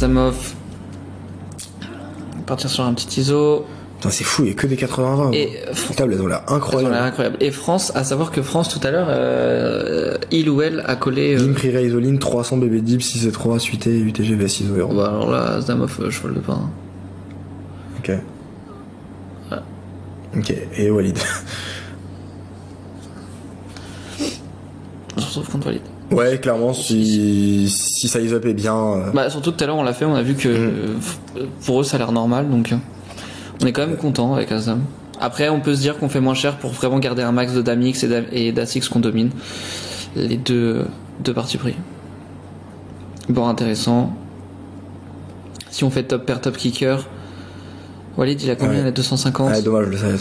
dame off. Partir sur un petit ISO. Putain, c'est fou, il y a que des 80-20. Et les tables, elles ont l'air incroyables. Et France, à savoir que France tout à l'heure, il ou elle a collé. Lim Prira Isoline, 300 BB Deep, 6C3, suité, UTG, V6 0. Bah alors là, dame off, je vole de pas. Hein. Ok. Ok, et Walid. On se retrouve contre Walid. Ouais, clairement, si ça is up est bien. Bah surtout que tout à l'heure on l'a fait, on a vu que pour eux ça a l'air normal, donc on est quand même content avec Azam. Après on peut se dire qu'on fait moins cher pour vraiment garder un max de Damix et d'Asix qu'on domine. Les deux parties pris. Bon, intéressant. Si on fait top pair, top kicker, Walid il a combien? Il a 250. Ouais, dommage, je le savais.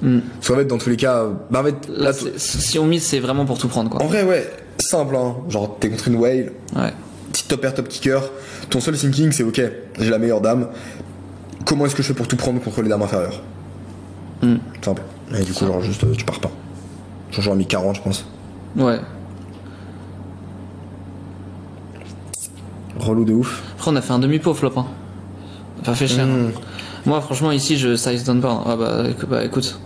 Parce qu'en fait, dans tous les cas, bah en fait, là si on mise, c'est vraiment pour tout prendre quoi. En vrai, ouais, simple, hein. Genre, t'es contre une whale. Ouais. Petit top pair, top kicker. Ton seul thinking, c'est ok, j'ai la meilleure dame. Comment est-ce que je fais pour tout prendre contre les dames inférieures? Simple. Et du coup, genre, juste, tu pars pas. Genre, j'aurais mis 40, je pense. Ouais. Relou de ouf. Après, on a fait un demi-pot flop, hein. Enfin, fait cher. Moi, franchement, ici, je size down pas. Ah bah écoute.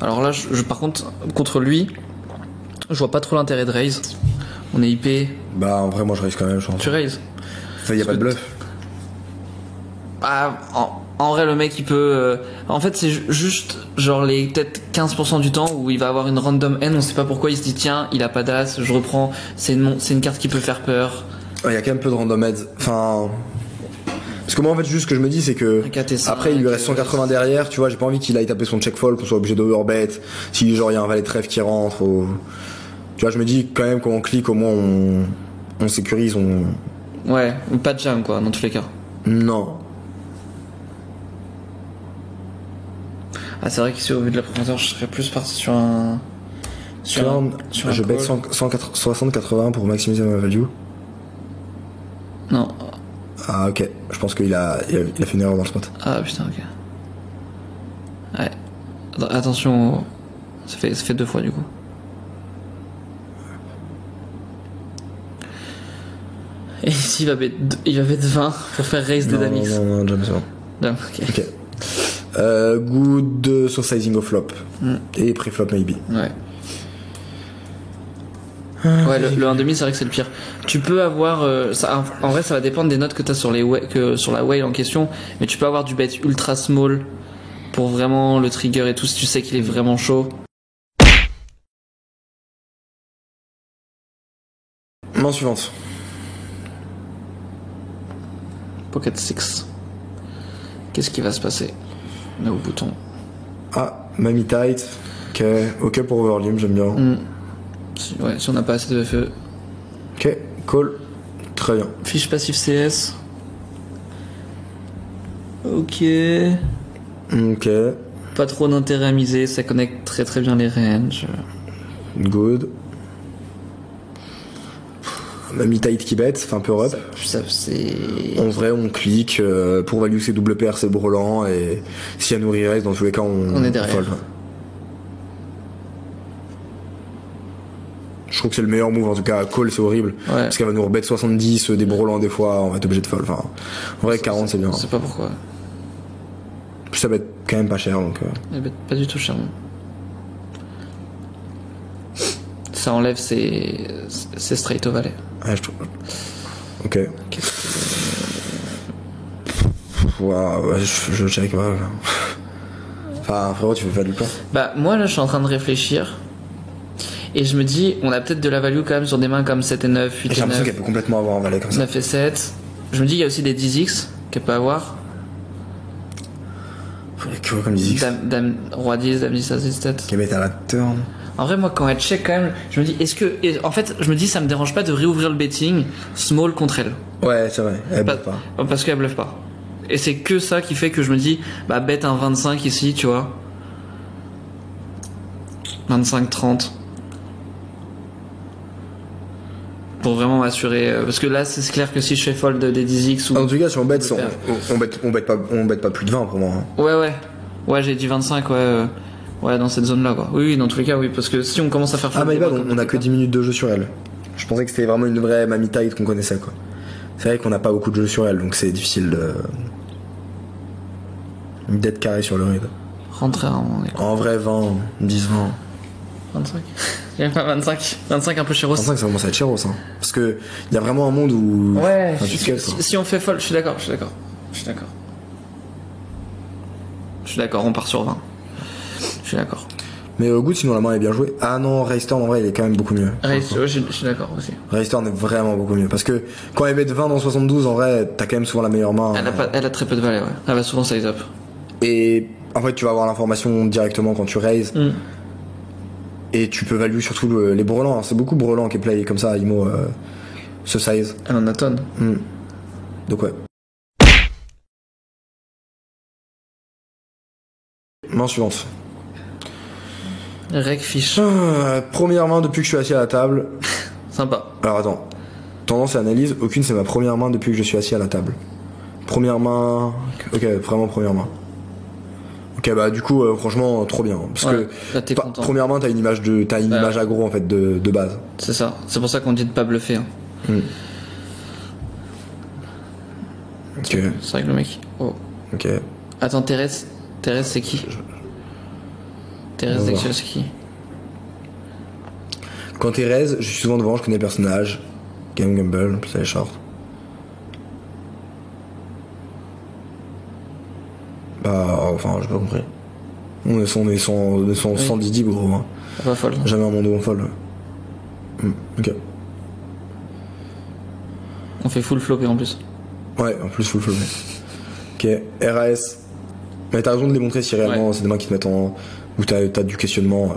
Alors là, par contre, contre lui, je vois pas trop l'intérêt de raise. On est IP. Bah, en vrai, moi, je raise quand même, je pense. Tu raise? Enfin, y a pas de bluff. Ah, en vrai, le mec, il peut. En fait, c'est juste, genre, les peut-être 15% du temps où il va avoir une random N, on sait pas pourquoi, il se dit, tiens, il a pas d'as, je reprends, c'est une carte qui peut faire peur. Il y a quand même peu de random heads. Enfin. Parce que moi, en fait, juste ce que je me dis, c'est que. Après, il lui reste 180 derrière, tu vois, j'ai pas envie qu'il aille taper son check fold, qu'on soit obligé d'overbet. Si, genre, il y a un valet de trèfle qui rentre, ou. Tu vois, je me dis, quand même, quand on clique, au moins, on sécurise, on. Ouais, pas de jam, quoi, dans tous les cas. Non. Ah, c'est vrai qu'ici, au vu de la profondeur, je serais plus parti sur un. Je bet 60-80 pour maximiser ma value. Non. Ah, ok. Je pense qu'il a fait une erreur dans le spot. Ah, putain, ok. Ouais. Attention, ça fait 2 fois, du coup. Et ici, il va bet 20 pour faire raise des damix. Non, jamais ça. Non, ok. Good sur sizing of flop. Et pre-flop maybe. Ouais. Ouais, le 1,5 c'est vrai que c'est le pire. Tu peux avoir ça, en vrai ça va dépendre des notes que t'as sur sur la whale en question, mais tu peux avoir du bet ultra small pour vraiment le trigger et tout si tu sais qu'il est vraiment chaud. Main suivante. Pocket 6. Qu'est-ce qui va se passer? Là au bouton. Ah, Mamie tight. Ok pour overlim, j'aime bien. Si on n'a pas assez de FE. Ok, call. Très bien. Fiche passif CS. Ok. Pas trop d'intérêt à miser, ça connecte très très bien les ranges. Good. Mamie tight qui bet, fait un peu up. Ça c'est. En vrai, on clique. Pour value, c'est double paire, c'est brelan. Et si elle nourrit reste, dans tous les cas, on est derrière. Fold. Je trouve que c'est le meilleur move, en tout cas, call c'est horrible. Ouais. Parce qu'elle va nous rebet 70, des brelans des fois, on va être obligé de fold. Enfin, en vrai, 40 c'est bien. Je sais pas pourquoi. Puis ça va être quand même pas cher donc. Elle bet pas du tout cher. Ça enlève ses straight au valet. Ouais, je trouve. Ok. Ouais, je check, ouais. Enfin, frérot, tu fais pas du plan. Bah, moi là, je suis en train de réfléchir. Et je me dis, on a peut-être de la value quand même sur des mains comme 7 et 9, 8 et 9. J'ai l'impression qu'elle peut complètement avoir un valet comme ça. 9 et 7. Je me dis, il y a aussi des 10x qu'elle peut avoir. Il y a que comme 10x. Dame, roi 10, dame 10, as 10 tête. Qui met à la turn. En vrai, moi, quand elle check quand même, je me dis, en fait, je me dis, ça me dérange pas de réouvrir le betting small contre elle. Ouais, c'est vrai. Elle bluffe pas. Parce qu'elle bluffe pas. Et c'est que ça qui fait que je me dis, bah, bet un 25 ici, tu vois. 25, 30. Pour vraiment m'assurer, parce que là c'est clair que si je fais fold des 10x ou. En tout cas, si on bet, on bet pas plus de 20 pour moi. Ouais, j'ai dit 25, ouais, dans cette zone là quoi. Oui, dans tous les cas, oui, parce que si on commence à faire fold. Ah, mais on a que 10 minutes de jeu sur elle. Je pensais que c'était vraiment une vraie mamie tight qu'on connaissait quoi. C'est vrai qu'on n'a pas beaucoup de jeux sur elle, donc c'est difficile d'être carré sur le raid. Rentrer en vrai, 20, 10, 20. 25. J'aime pas 25. 25 un peu chéros. 25 ça commence à être chéros, hein. Parce que il y a vraiment un monde où. Ouais, si on fait folle, je suis d'accord. On part sur 20. Je suis d'accord. Mais au goût, sinon la main est bien jouée. Ah non, Raystorm en vrai il est quand même beaucoup mieux. Je suis d'accord aussi. Raystorm est vraiment beaucoup mieux. Parce que quand ils mettent 20 dans 72, en vrai, t'as quand même souvent la meilleure main. Elle a très peu de valeur, ouais. Elle va souvent size up. Et en fait, tu vas avoir l'information directement quand tu raises. Et tu peux value surtout les brelans. C'est beaucoup brelans qui est play comme ça, Imo, ce size. Elle en a tonne. Donc ouais. Main suivante. Rec fiche. Première main depuis que je suis assis à la table. Sympa. Alors attends. Tendance et analyse, aucune, c'est ma première main depuis que je suis assis à la table. Première main. Ok, vraiment première main. Ok, bah du coup, franchement, trop bien. Parce que là, t'es content. Première main, t'as une image image aggro en fait de base. C'est ça. C'est pour ça qu'on dit de pas bluffer. Hein. Ok. C'est vrai que le mec. Oh. Ok. Attends, Thérèse, c'est qui? Thérèse Sexual, c'est qui? Quand Thérèse, je suis souvent devant, je connais le personnage. Game Gamble, c'est les shorts. Bah, enfin, j'ai pas compris. On est 110 deep, gros. Hein. Pas folle. Jamais un monde où on folle. Ok. On fait full flopé en plus. Ouais, en plus full flopé. Ok, RAS. Mais t'as raison de les montrer si réellement c'est des mains qui te mettent en. Où t'as du questionnement.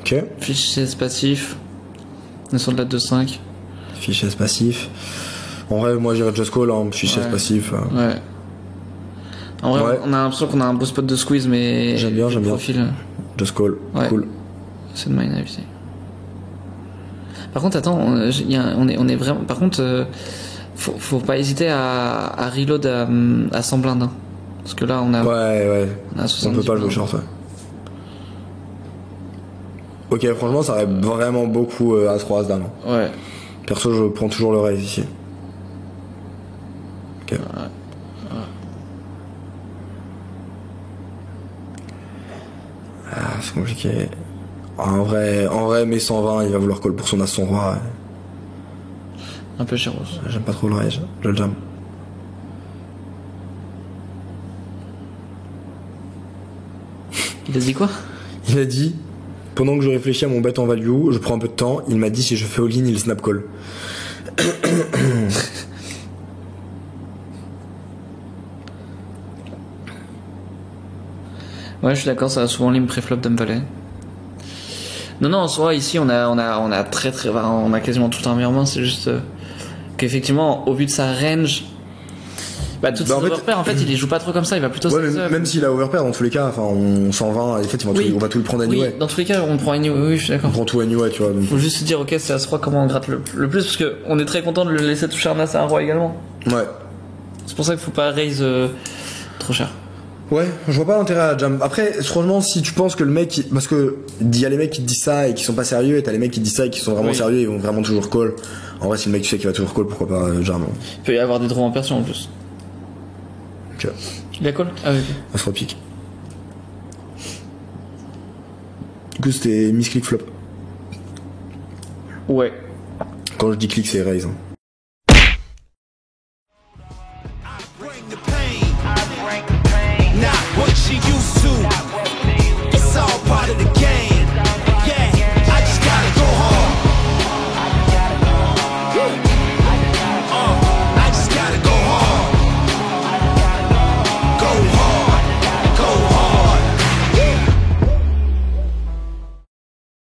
Ok. Fichier passif. On est sur de la 2.5. Fichier passif. En vrai, moi j'irais Just Call, hein, fichier passif. Ouais. En vrai, on a l'impression qu'on a un beau spot de squeeze, mais. J'aime bien. Profil. Just Call, cool. C'est de mine à éviter. Par contre, attends, on est vraiment. Par contre, faut pas hésiter à reload à 100 blindes. Hein. Parce que là, on a. Ouais. On a 70 on peut pas jouer short, Ok, franchement, ça aurait vraiment beaucoup As-3 As-Dame. Ouais. Perso, je prends toujours le raise ici. Ok. Ah, c'est compliqué. En vrai, mais 120, il va vouloir call pour son As son roi. Un peu chéros. J'aime pas trop le raise, je le jam. Il a dit quoi? Il a dit, pendant que je réfléchis à mon bet en value, je prends un peu de temps, il m'a dit si je fais all-in, il snap call. Ouais, je suis d'accord, ça va souvent lim pré-flop Dumb Valley. Non, en soi, ici, on a on a quasiment tout un meilleur main, c'est juste qu'effectivement, au vu de sa range, toutes ses overpairs, en fait, il les joue pas trop comme ça, il va plutôt même s'il a overpair, dans tous les cas, enfin, on 120, en fait, on va tout le prendre anyway. Oui, dans tous les cas, on prend anyway, oui, je suis d'accord. On prend tout anyway, tu vois. Donc. Faut juste se dire, ok, c'est As-3, comment on gratte le plus, parce que on est très content de le laisser toucher un As à un roi également. Ouais. C'est pour ça qu'il faut pas raise trop cher. Ouais, je vois pas l'intérêt à jam. Après, franchement, si tu penses que le mec, parce que il y a les mecs qui te disent ça et qui sont pas sérieux, et t'as les mecs qui te disent ça et qui sont vraiment sérieux, ils vont vraiment toujours call. En vrai, si le mec tu sais qu'il va toujours call, pourquoi pas jam. Il peut y avoir des draws en persion en plus. Ok. Il a call? Ah oui. Ça se repique. Du coup, c'était misclick flop. Ouais. Quand je dis click, c'est raise. Hein.